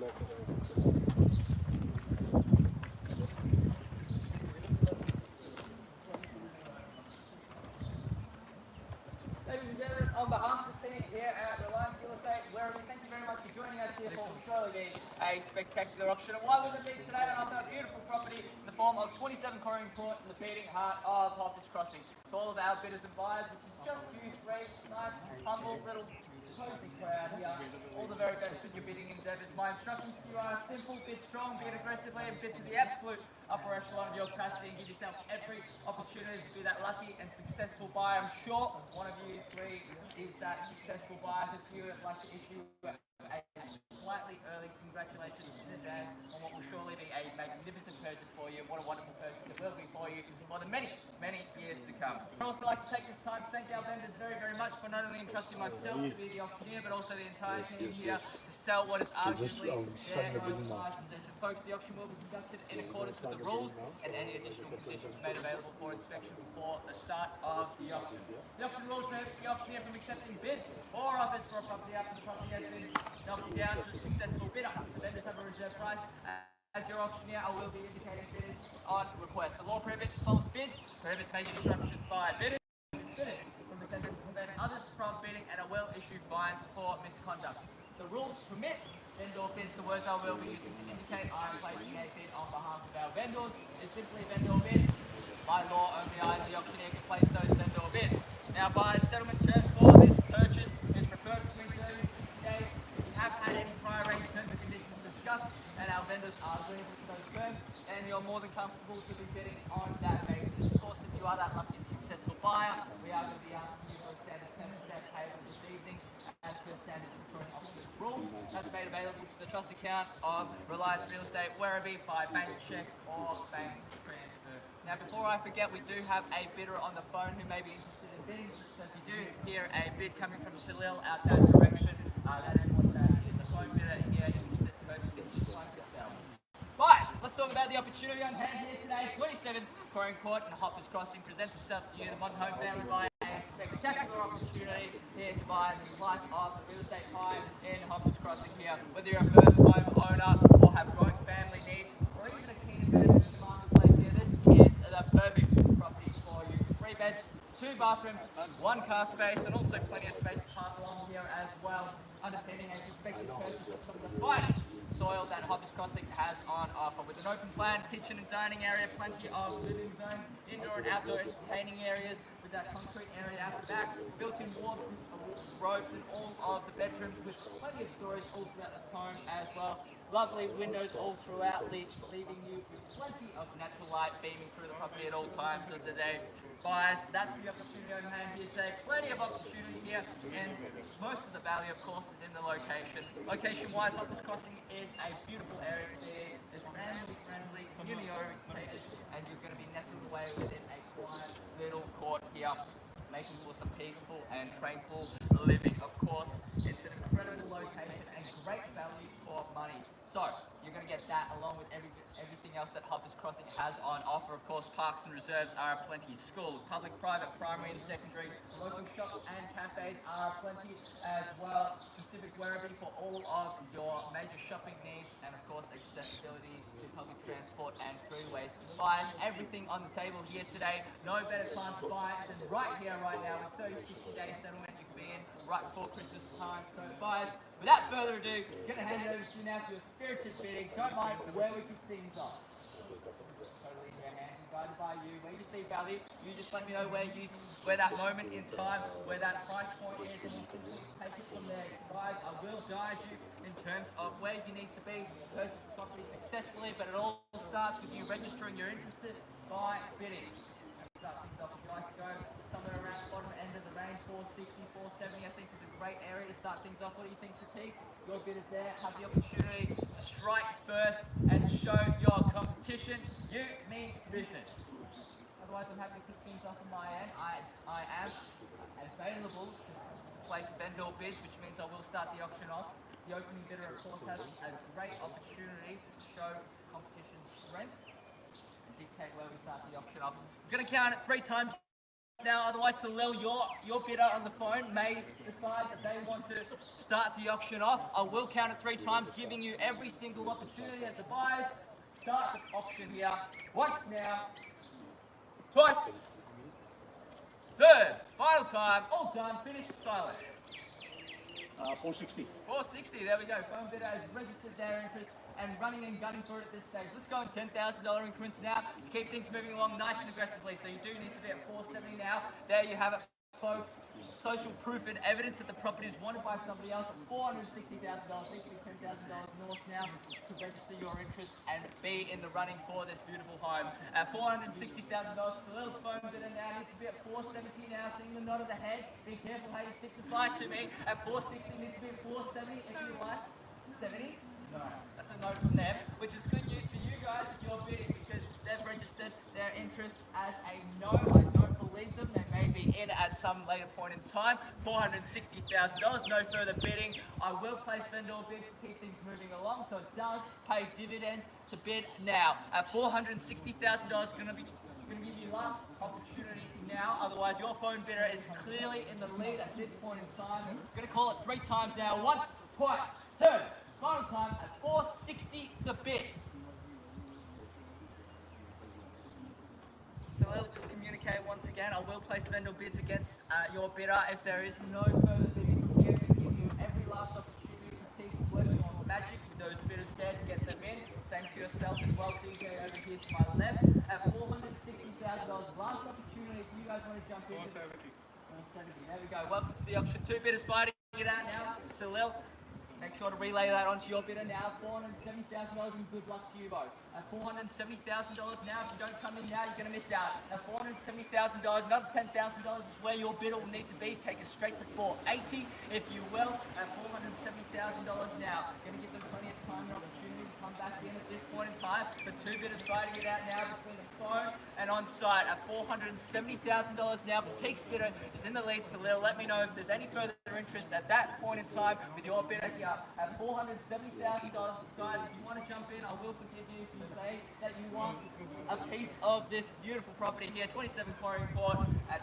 and gentlemen, on behalf of the team here at Reliance Real Estate, thank you very much for joining us here for surely a spectacular auction. And why we're going to be today on our beautiful property in the form of 27 Quarrion Court in the beating heart of Hoppers Crossing. To all of our bidders and buyers, which is just you three, nice, humble little cozy crowd here. All the very best with your bidding endeavours. My instructions to you are simple: bid strong, bid aggressively, and bid to the absolute upper echelon of your capacity, and give yourself every opportunity to be that lucky and successful buyer. I'm sure one of you three is that successful buyer. If you would like to issue a slightly early congratulations in advance on what will surely be a magnificent purchase for you. What a wonderful purchase it will be for you for the many, many years to come. I'd also like to take this time to thank our vendors very, very much for not only entrusting myself to be the auctioneer, but also the entire team here to sell what is arguably their most prized possession. Folks, the auction will be conducted in accordance with the rules and any additional conditions made available for inspection before the start of the auction. The auction rules prohibit the auctioneer from accepting bids or offers for a property after the property has been knocked down to a successful bidder. The vendors have a reserve price. As your auctioneer, I will be indicating bidders on request. The law prohibits false bids, prohibits major disruptions by bidders, from attempting to prevent others from bidding, and I will issue fines for misconduct. The rules permit vendor bids. The words I will be using to indicate I am placing a bid on behalf of our vendors is simply vendor bid. By law, only I as the auctioneer can place those vendor bids. Now, buyers' settlement terms for this purchase is preferred between 30 and 60 days. If you have had any prior range terms and conditions discussed, and our vendors are agreeable to those terms, and you're more than comfortable to be bidding on that basis. Of course, if you are that lucky and successful buyer, we are going to be asking you for a standard 10% payment this evening as per standard Victorian officer's rule. That's made available to the trust account of Reliance Real Estate, Werribee, by bank check or bank transfer. Now, before I forget, we do have a bidder on the phone who may be interested in bidding. So if you do hear a bid coming from Salil out that direction, that is what that is. The phone bidder here interested in purchasing this one yourself. Guys, let's talk about the opportunity on hand here today. 27 Quarrion Court and Hoppers Crossing presents itself to you, the modern home family buyer. A spectacular opportunity here to buy the slice of the real estate pie in Hoppers Crossing here. Whether you're a first home owner or have growing family needs, or even a keen investor in the marketplace here, this is the perfect property for you. 3 beds, 2 bathrooms, 1 car space, and also plenty of space to park along here as well, underpinning a prospective purchase of some of the finest soil that Hoppers Crossing has on offer. With an open plan kitchen and dining area, plenty of living zone, indoor and outdoor entertaining areas, with that concrete area out the back, built-in wardrobes in all of the bedrooms, with plenty of storage all throughout the home as well. Lovely windows all throughout, leaving you with plenty of natural light beaming through the property at all times of the day. Buyers, that's the opportunity on hand here today. Plenty of opportunity here, and most of the value, of course, is in the location. Location-wise, Hoppers Crossing is a beautiful area to be in. It's family-friendly, community-oriented, and you're going to be nestled away within a quiet little court here, making for some peaceful and tranquil living. Of course, it's an incredible location and great value for money. So, you're going to get that along with everything else that Hoppers Crossing has on offer. Of course, parks and reserves are plenty. Schools, public, private, primary and secondary, local shops and cafes are plenty as well. Specific Werribee for all of your major shopping needs, and of course, accessibility to public transport and freeways. Buyers, everything on the table here today. No better time to buy than right here, right now, with 30-60-day settlement. You can be in right before Christmas time. So, buyers, without further ado, I'm going to hand it over to you now for your spirited bidding. Don't mind where we kick things off. Totally in your hands and guided by you. Where you see value, you just let me know where that moment in time, where that price point is, and you simply take it from there. Guys, I will guide you in terms of where you need to be to purchase the property successfully, but it all starts with you registering you're interested by bidding. Start things off. If you like to go somewhere around the bottom end of the range, 460, 470, I think is a great area to start things off. What do you think, Pratik? Your bid is there. Have the opportunity to strike first and show your competition. You mean business. Otherwise, I'm happy to kick things off on my end. I am available to place vendor bids, which means I will start the auction off. The opening bidder, of course, has a great opportunity to show competition strength. Dictate where we start the auction off. I'm going to count it 3 times. now. Otherwise, Salil, your bidder on the phone may decide that they want to start the auction off. I will count it 3 times, giving you every single opportunity as the buyers. Start the auction here. Once now, twice, third, final time, all done, finished, silent. 460. 460, there we go. Phone bidder has registered their interest and running and gunning for it at this stage. Let's go in $10,000 increments now to keep things moving along nice and aggressively. So you do need to be at 470 now. There you have it, folks. Social proof and evidence that the property is wanted by somebody else at $460,000. Needs to be $10,000 north now to register your interest and be in the running for this beautiful home. At $460,000, Salil's phone bidder now needs to be at 470 now, seeing the nod of the head. Be careful how you signify to me. At 460, needs to be at 470 if you like. 70? No. That's a no from them, which is good news for you guys if you're bidding because they've registered their interest as a no. I don't believe them. They may be in at some later point in time. $460,000, no further bidding. I will place vendor bids to keep things moving along, so it does pay dividends to bid now. At $460,000, going to give you last opportunity now. Otherwise, your phone bidder is clearly in the lead at this point in time. I'm going to call it 3 times now. Once, twice, third, final time at 460 the bid. So I'll just communicate once again. I will place vendor bids against your bidder. If there is no further bidding from here, to give you every last opportunity to keep working on magic with those bidders there to get them in. Same to yourself as well, DJ over here to my left. At $460,000, last opportunity if you guys want to jump in. 470. There we go. Welcome to the auction. 2 bidders fighting it out now. Salil, make sure to relay that onto your bidder now. $470,000 and good luck to you both. At $470,000 now, if you don't come in now, you're going to miss out. At $470,000, another $10,000 is where your bidder will need to be. Take it straight to 480, if you will. At $470,000 now, going to give them plenty of time and opportunity to come back in at this point in time. But 2 bidders fighting it out now between the phone and on site. At $470,000 now, Boutique's bidder is in the lead. Salil, let me know if there's any further interest at that point in time with your bidder here. At $470,000, guys, if you want to jump in, I will forgive you if you say that you want a piece of this beautiful property here, 27 Quarrion Court at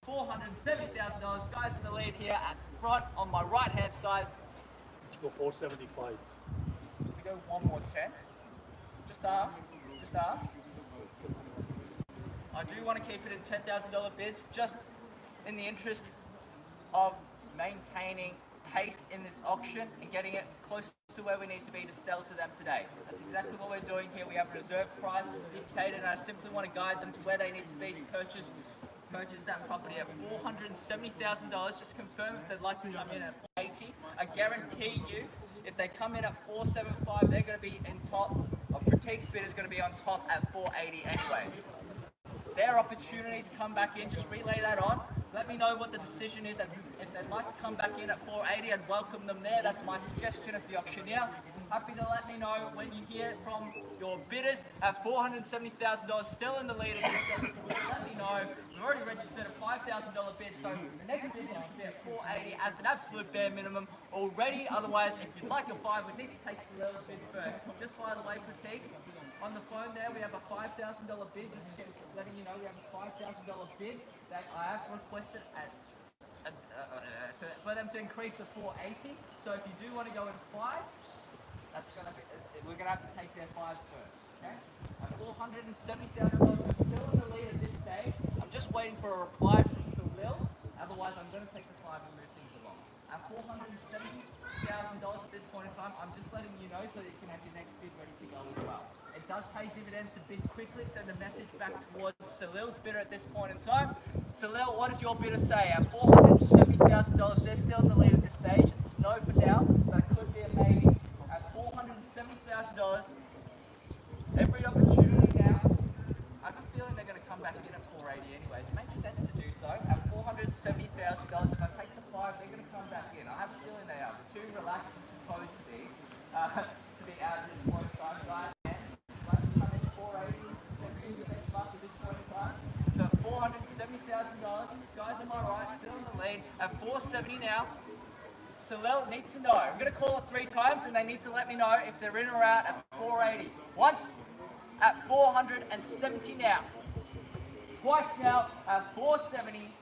$470,000. Guys in the lead here at the front on my right hand side. Let's go 475. We go one more 10. Just ask. I do want to keep it in $10,000 bids, just in the interest of maintaining pace in this auction and getting it close to where we need to be to sell to them today. That's exactly what we're doing here. We have a reserve price dictated, and I simply want to guide them to where they need to be to purchase that property at $470,000. Just confirm if they'd like to come in at $480. I guarantee you, if they come in at $475, they're going to be in top. Boutique's bid is going to be on top at $480 anyways. Their opportunity to come back in, just relay that on. Let me know what the decision is, and if they'd like to come back in at $480, I'd welcome them there. That's my suggestion as the auctioneer. Happy to let me know when you hear from your bidders at $470,000, still in the lead. Let me know. We've already registered a $5,000 bid, so the next bid will be at $480 as an absolute bare minimum already. Otherwise, if you'd like a 5, we need to take the little bid first. Just by the way, Boutique, on the phone there, we have a $5,000 bid. Just letting you know, we have a $5,000 bid that I have requested for them to increase to $480. So if you do want to go in 5, that's gonna be. We're gonna have to take their 5 first. Okay? At $470,000, we're still in the lead at this stage. I'm just waiting for a reply from Salil. Otherwise, I'm going to take the 5 and move things along. At $470,000 at this point in time, I'm just letting you know so that you can have your next bid ready to go as well. It does pay dividends to bid quickly. Send a message back towards Salil's bidder at this point in time. Salil, what does your bidder say? At $470,000, they're still in the lead at this stage. It's no for now, but it could be a maybe. At $470,000, every opportunity now. I have a feeling they're going to come back in at $480 anyways. It makes sense to do so. At $470,000, if I take the 5, they're going to come back in. I have a feeling they are. Too relaxed and supposed to be out at this point in time, guys. Like to come in 480, the benchmark at this point in time. So at $470,000, guys, am I right? Still in the lead. At $470 now. Salil needs to know. I'm going to call it 3 times, and they need to let me know if they're in or out at $480. Once, at $470 now. Twice now at 470.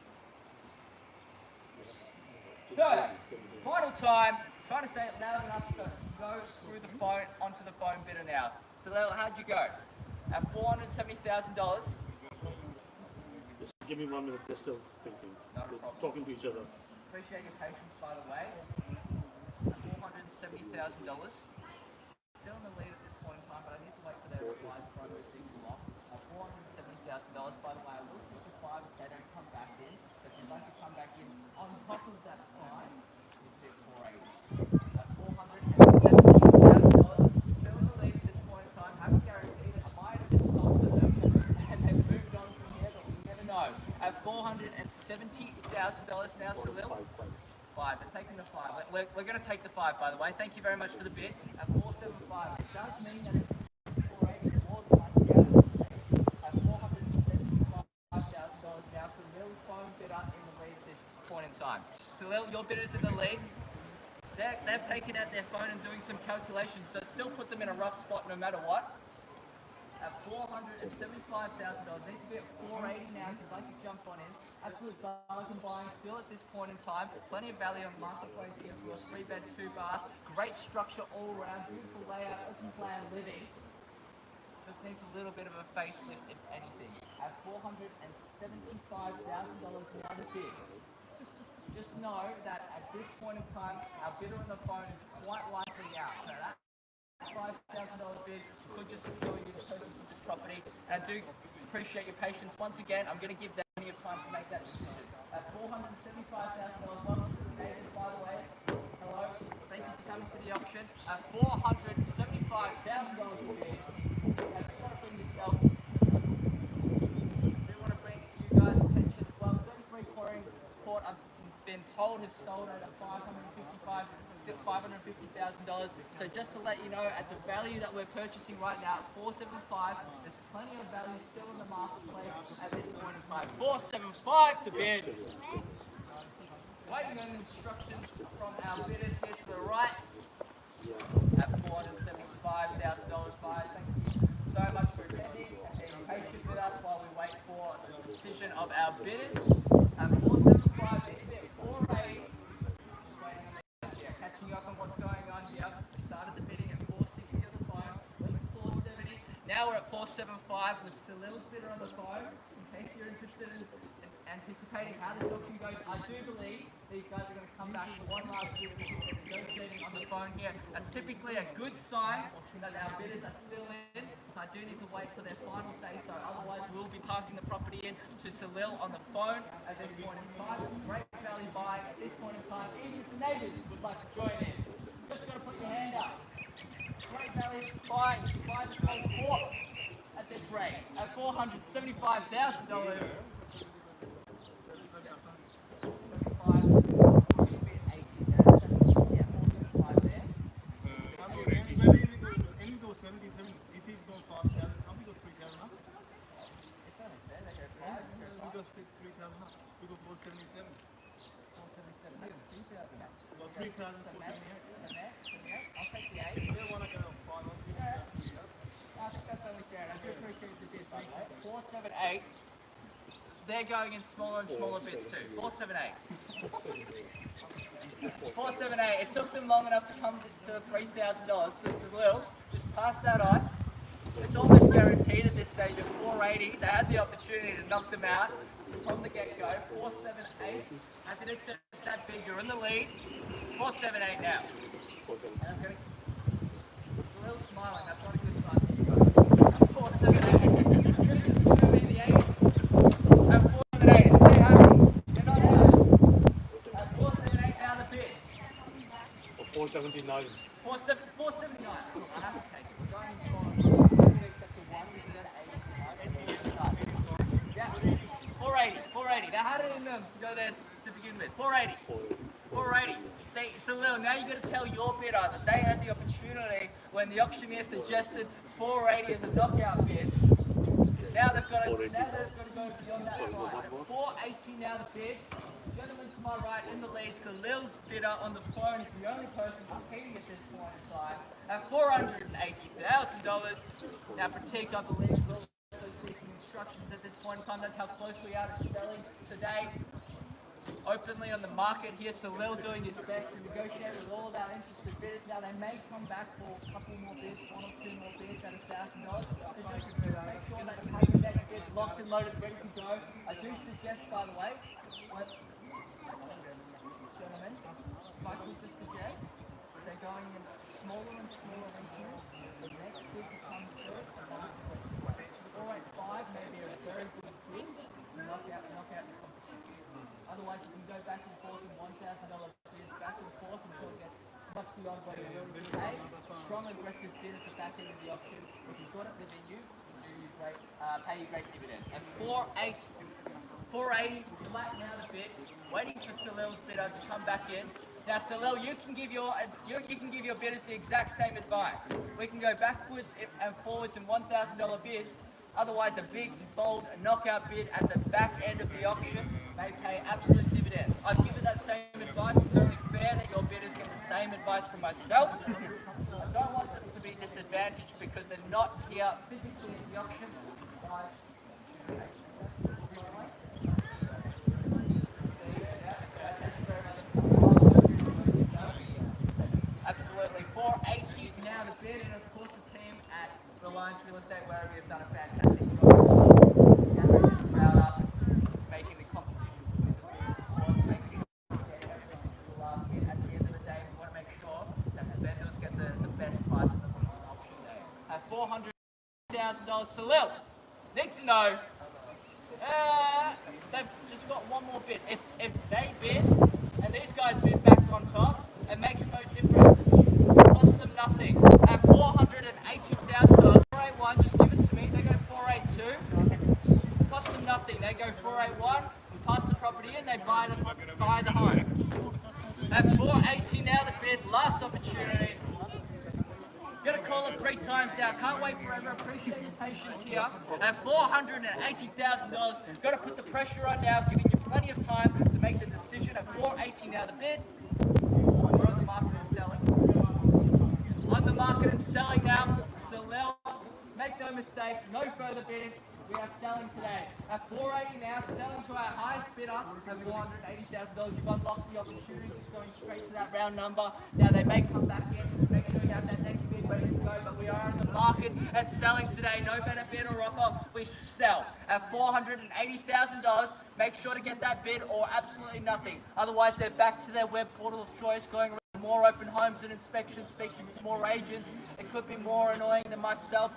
Third, final time. Trying to say it loud enough to go through the phone onto the phone bidder now. So how'd you go? At $470,000. Just give me 1 minute, they're still thinking. Not a They're problem. talking to each other. Appreciate your patience, by the way. At $470,000. Still in the lead at this point in time, but I need to wait for their replies before I move things along. At $470,000. By the way, I will keep the 5 if they don't come back in. If you'd like to come back in on top of that 5, it's bid 480. At $470,000. Still in the lead at this point in time. Haven't guaranteed it. I might have been sold to them and they've moved on from here, but we never know. At $470,000 now, Salil. 5. They're taking the 5. We're going to take the 5, by the way. Thank you very much for the bid. At 475, it does mean that it's 480 more than once again. At $475,000 now, Salil's phone bidder in the lead at this point in time. Salil, your bidder's in the lead. They've taken out their phone and doing some calculations, so still put them in a rough spot no matter what. At $475,000, need to be at 480 now if you'd like to jump on in. Absolute bargain buying still at this point in time. Plenty of value on the marketplace here for a 3-bed, 2-bath. Great structure all around, beautiful layout, open plan living. Just needs a little bit of a facelift if anything. At $475,000 now to bid. Just know that at this point in time, our bidder on the phone is quite likely out. So that $5,000 bid could just secure you the purchase of this property. And I do appreciate your patience. Once again, I'm going to give them plenty of time to make that decision. At $475,000, welcome to the neighbours, by the way. Hello, thank you for coming to the auction. At $475,000 bid. You've got to bring yourself. I do want to bring you guys' attention as well. 33 Quarrion Court, I've been told, is sold at $550,000. So just to let you know, at the value that we're purchasing right now, at $475, there's plenty of value still in the marketplace at this point in time. $475 to bid. Waiting on instructions from our bidders here to the right at $475,000. Buyers, thank you so much for attending and being patient with us while we wait for the decision of our bidders. At $475, it's at $480. Catching up on what's going on here. We started the bidding at $460 on the phone, went to $470. Now we're at $475 with Salil's bidder on the phone. In case you're interested in anticipating how this auction goes, I do believe these guys are going to come back for one last bid and negotiating on the phone here. That's typically a good sign that our bidders are still in. So I do need to wait for their final say so. Otherwise, we'll be passing the property in to Salil on the phone at this point in time. Great value buying at this point in time. Even if the neighbours would like to join in, you've just got to put your hand up. Great value buying. Buy the whole court at this rate at $475,000. $478. They're going in smaller and smaller bits too. $478. $478. It took them long enough to come to $3,000. So Salil, just pass that on. It's almost guaranteed at this stage at $480. They had the opportunity to knock them out from the get-go. $478. Happy to accept that bid. You're in the lead. $478 now. And I'm going to. Salil's smiling. That's not a good sign for you guys. $478. At $478. Stay happy. You're not happy. At $478 now the bid. $479. $479. I have to take it. We're going in smaller. Yeah, 480, 480. They had it in them to go there to begin with. 480, 480. See, Salil, now you've got to tell your bidder that they had the opportunity when the auctioneer suggested 480 as a knockout bid. Now they've got to go beyond that price. At 480 now the bid. Gentleman to my right in the lead, Salil's bidder on the phone is the only person competing at this point in time. At $480,000. Now Pratik, I believe, will also seeking instructions at this point. point in time. That's how close we are to selling today. Openly on the market here, Salil doing his best to negotiate with all of our interested bidders. Now they may come back for a couple more bids, one or two more bids at $1,000. So just make sure that you have your next bid locked and loaded, ready to go. I do suggest, by the way, gentlemen, if I could just suggest, they're going in smaller and smaller increments. The next bid to come through, 485 may be a very good bid. Knock out the competition. Otherwise, you can go back and forth in $1,000 bids, back and forth until it gets much beyond what you're willing to pay. Strong, aggressive bid at the back end of the auction. If you've got it within you, pay you great dividends. And 480 flat now the bid, waiting for Salil's bidder to come back in. Now, Salil, you can give your bidders the exact same advice. We can go backwards and forwards in $1,000 bids. Otherwise, a big, bold knockout bid at the back end of the auction may pay absolute dividends. I've given that same advice. It's only fair that your bidders get the same advice from myself. I don't want them to be disadvantaged because they're not here physically in the auction. Absolutely. 480 now to bid, and of course the team at Reliance Real Estate, where we have done a fantastic job gathering the crowd up, making the competition with the bids, of course, making sure we get every single last bid. At the end of the day, we want to make sure that the vendors get the best price on the auction day. At $400,000, Salil, need to know, they've just got one more bid. If they bid, and these guys bid back on top, it makes no difference. Cost them nothing. At $480,000, 481, just give it to me. They go 482. Cost them nothing. They go 481. We pass the property in. They buy the home. At 480 now the bid. Last opportunity. Gonna call it 3 times now. Can't wait forever. Appreciate your patience here. At $480,000, gotta put the pressure on now, giving you plenty of time to make the decision. At 480 now the bid. We're on the market and selling. On the market and selling now. Salil, make no mistake, no further bidding. We are selling today. At 480 now, selling to our highest bidder at $480,000. You've unlocked the opportunity, just going straight to that round number. Now they may come back in. Make sure you have that next bid ready to go. But we are in the market and selling today. No better bid or offer. We sell at $480,000. Make sure to get that bid or absolutely nothing. Otherwise, they're back to their web portal of choice, going around more open homes and inspections, speaking to more agents. It could be more annoying than myself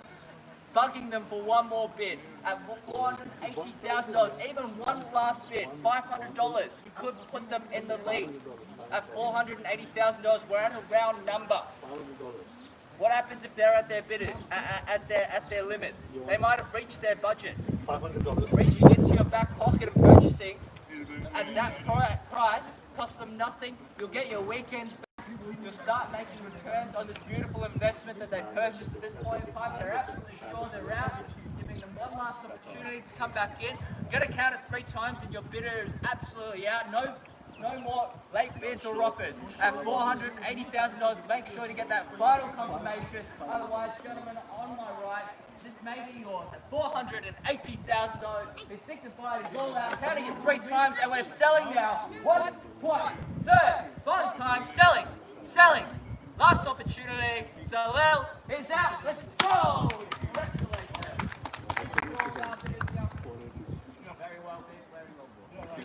bugging them for one more bid at $480,000. Even one last bid, $500, you could put them in the lead. At $480,000, we're at a round number. What happens if they're at their bid, at their limit? They might have reached their budget. $500. Reaching into your back pocket and purchasing at that price costs them nothing. You'll get your weekends back. You'll start making returns on this beautiful investment that they purchased at this point in time. They're absolutely sure they're out, giving them one last opportunity to come back in. You're going to count it 3 times and your bidder is absolutely out. No more late bids or offers. At $480,000, make sure to get that final confirmation. Otherwise, gentlemen on my right, this may be yours. At $480,000, we signified it's all out. Counting it 3 times, and we're selling now. Once, twice, third, final time, selling. Last opportunity. Salil is out. Let's go. Congratulations. Very well bid. Very well bid.